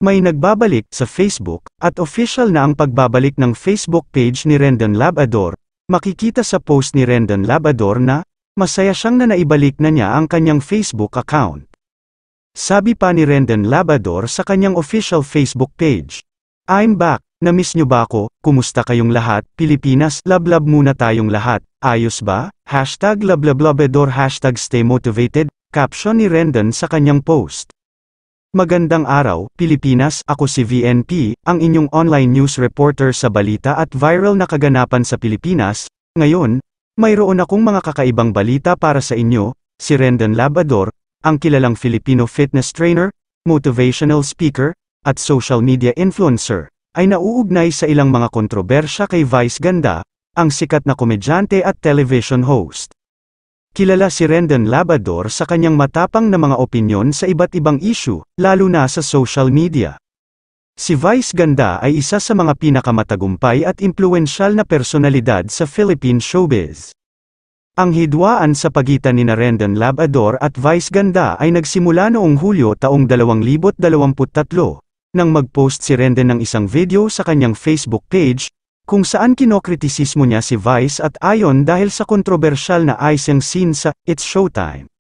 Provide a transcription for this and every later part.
May nagbabalik sa Facebook, at official na ang pagbabalik ng Facebook page ni Rendon Labrador. Makikita sa post ni Rendon Labrador na, masaya siyang na naibalik na niya ang kanyang Facebook account. Sabi pa ni Rendon Labrador sa kanyang official Facebook page, "I'm back, na-miss nyo ba ako, kumusta kayong lahat, Pilipinas, love muna tayong lahat, ayos ba? #Labrador #stay motivated", caption ni Rendon sa kanyang post. Magandang araw, Pilipinas, ako si VNP, ang inyong online news reporter sa balita at viral na kaganapan sa Pilipinas. Ngayon, mayroon akong mga kakaibang balita para sa inyo. Si Rendon Labrador, ang kilalang Filipino fitness trainer, motivational speaker, at social media influencer, ay nauugnay sa ilang mga kontrobersya kay Vice Ganda, ang sikat na komedyante at television host. Kilala si Rendon Labrador sa kanyang matapang na mga opinyon sa iba't ibang issue, lalo na sa social media. Si Vice Ganda ay isa sa mga pinakamatagumpay at impluwensyal na personalidad sa Philippine showbiz. Ang hidwaan sa pagitan ni Rendon Labrador at Vice Ganda ay nagsimula noong Hulyo taong 2023, nang mag-post si Rendon ng isang video sa kanyang Facebook page, kung saan kinokritisismo niya si Vice at Ayon dahil sa kontrobersyal na icing scene sa It's Showtime.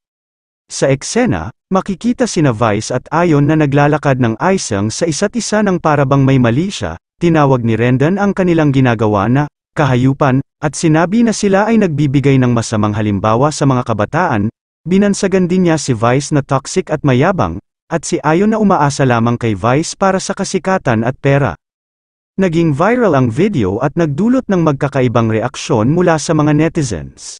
Sa eksena, makikita sina Vice at Ayon na naglalakad ng icing sa isa't isa ng parabang may mali siya. Tinawag ni Rendon ang kanilang ginagawa na kahayupan, at sinabi na sila ay nagbibigay ng masamang halimbawa sa mga kabataan. Binansagan din niya si Vice na toxic at mayabang, at si Ayon na umaasa lamang kay Vice para sa kasikatan at pera. Naging viral ang video at nagdulot ng magkakaibang reaksyon mula sa mga netizens.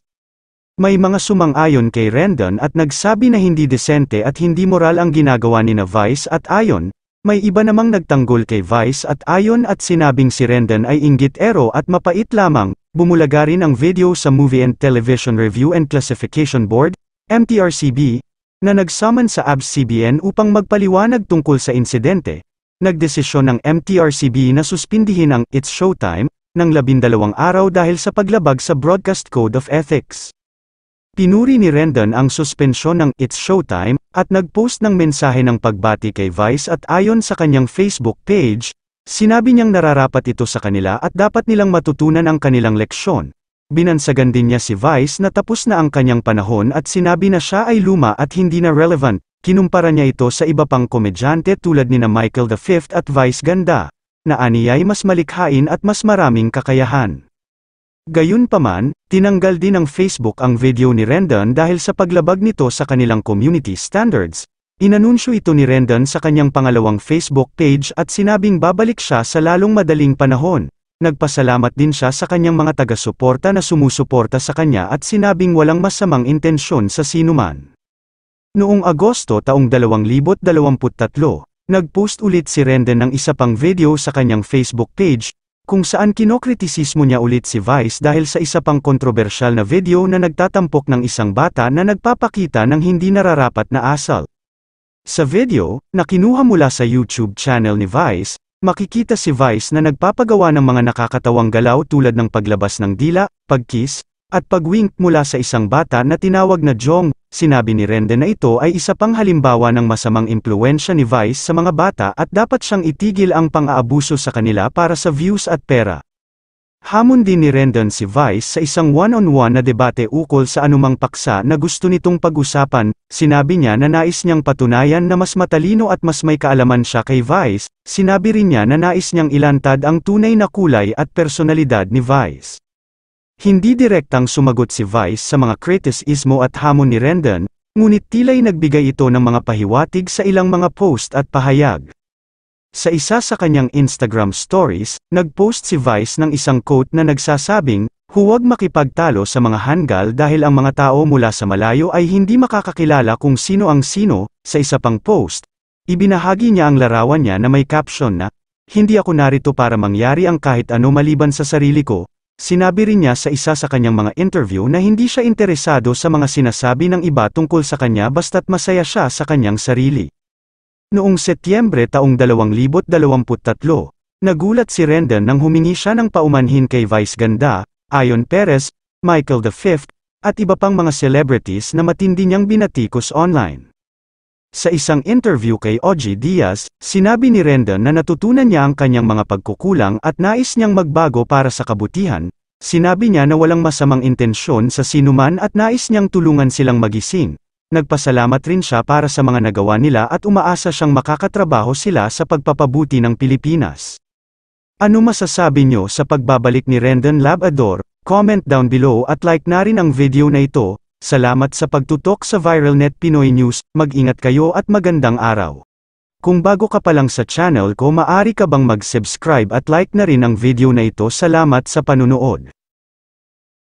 May mga sumang-ayon kay Rendon at nagsabi na hindi desente at hindi moral ang ginagawa ni Vice at Ayon. May iba namang nagtanggol kay Vice at Ayon at sinabing si Rendon ay inggit-ero at mapait lamang. Bumulaga rin ang video sa Movie and Television Review and Classification Board, MTRCB, na nagsaman sa ABS-CBN upang magpaliwanag tungkol sa insidente. Nagdesisyon ng MTRCB na suspindihin ang It's Showtime ng 12 araw dahil sa paglabag sa Broadcast Code of Ethics. Pinuri ni Rendon ang suspensyon ng It's Showtime at nagpost ng mensahe ng pagbati kay Vice at Ayon sa kanyang Facebook page. Sinabi niyang nararapat ito sa kanila at dapat nilang matutunan ang kanilang leksyon. Binansagan din niya si Vice na tapos na ang kanyang panahon at sinabi na siya ay luma at hindi na relevant. Kinumpara niya ito sa iba pang komedyante tulad nina Michael V at Vice Ganda, na aniyay mas malikhain at mas maraming kakayahan. Gayunpaman, tinanggal din ng Facebook ang video ni Rendon dahil sa paglabag nito sa kanilang community standards. Inanunsyo ito ni Rendon sa kanyang pangalawang Facebook page at sinabing babalik siya sa lalong madaling panahon. Nagpasalamat din siya sa kanyang mga taga-suporta na sumusuporta sa kanya at sinabing walang masamang intensyon sa sinuman. Noong Agosto taong 2023, nagpost ulit si Rendon ng isa pang video sa kanyang Facebook page, kung saan kinokritisismo niya ulit si Vice dahil sa isa pang kontrobersyal na video na nagtatampok ng isang bata na nagpapakita ng hindi nararapat na asal. Sa video, na kinuha mula sa YouTube channel ni Vice, makikita si Vice na nagpapagawa ng mga nakakatawang galaw tulad ng paglabas ng dila, pagkiss, at pagwink mula sa isang bata na tinawag na Jong. Sinabi ni Rendon na ito ay isa pang halimbawa ng masamang impluwensya ni Vice sa mga bata at dapat siyang itigil ang pang-aabuso sa kanila para sa views at pera. Hamon din ni Rendon si Vice sa isang one-on-one na debate ukol sa anumang paksa na gusto nitong pag-usapan. Sinabi niya na nais niyang patunayan na mas matalino at mas may kaalaman siya kay Vice. Sinabi rin niya na nais niyang ilantad ang tunay na kulay at personalidad ni Vice. Hindi direktang sumagot si Vice sa mga kritisismo at hamon ni Rendon, ngunit tila'y nagbigay ito ng mga pahiwatig sa ilang mga post at pahayag. Sa isa sa kanyang Instagram stories, nagpost si Vice ng isang quote na nagsasabing, "Huwag makipagtalo sa mga hanggal dahil ang mga tao mula sa malayo ay hindi makakakilala kung sino ang sino." Sa isa pang post, ibinahagi niya ang larawan niya na may caption na, "Hindi ako narito para mangyari ang kahit ano maliban sa sarili ko." Sinabi rin niya sa isa sa kanyang mga interview na hindi siya interesado sa mga sinasabi ng iba tungkol sa kanya basta't masaya siya sa kanyang sarili. Noong Setyembre taong 2023, nagulat si Rendon nang humingi siya ng paumanhin kay Vice Ganda, Ayon Perez, Michael V, at iba pang mga celebrities na matindi niyang binatikos online. Sa isang interview kay OG Diaz, sinabi ni Rendon na natutunan niya ang kanyang mga pagkukulang at nais niyang magbago para sa kabutihan. Sinabi niya na walang masamang intensyon sa sinuman at nais niyang tulungan silang magising. Nagpasalamat rin siya para sa mga nagawa nila at umaasa siyang makakatrabaho sila sa pagpapabuti ng Pilipinas. Ano masasabi niyo sa pagbabalik ni Rendon Labrador? Comment down below at like na rin ang video na ito. Salamat sa pagtutok sa ViralNet Pinoy News, mag-ingat kayo at magandang araw. Kung bago ka pa lang sa channel ko, maaari ka bang mag-subscribe at like na rin ang video na ito. Salamat sa panunood.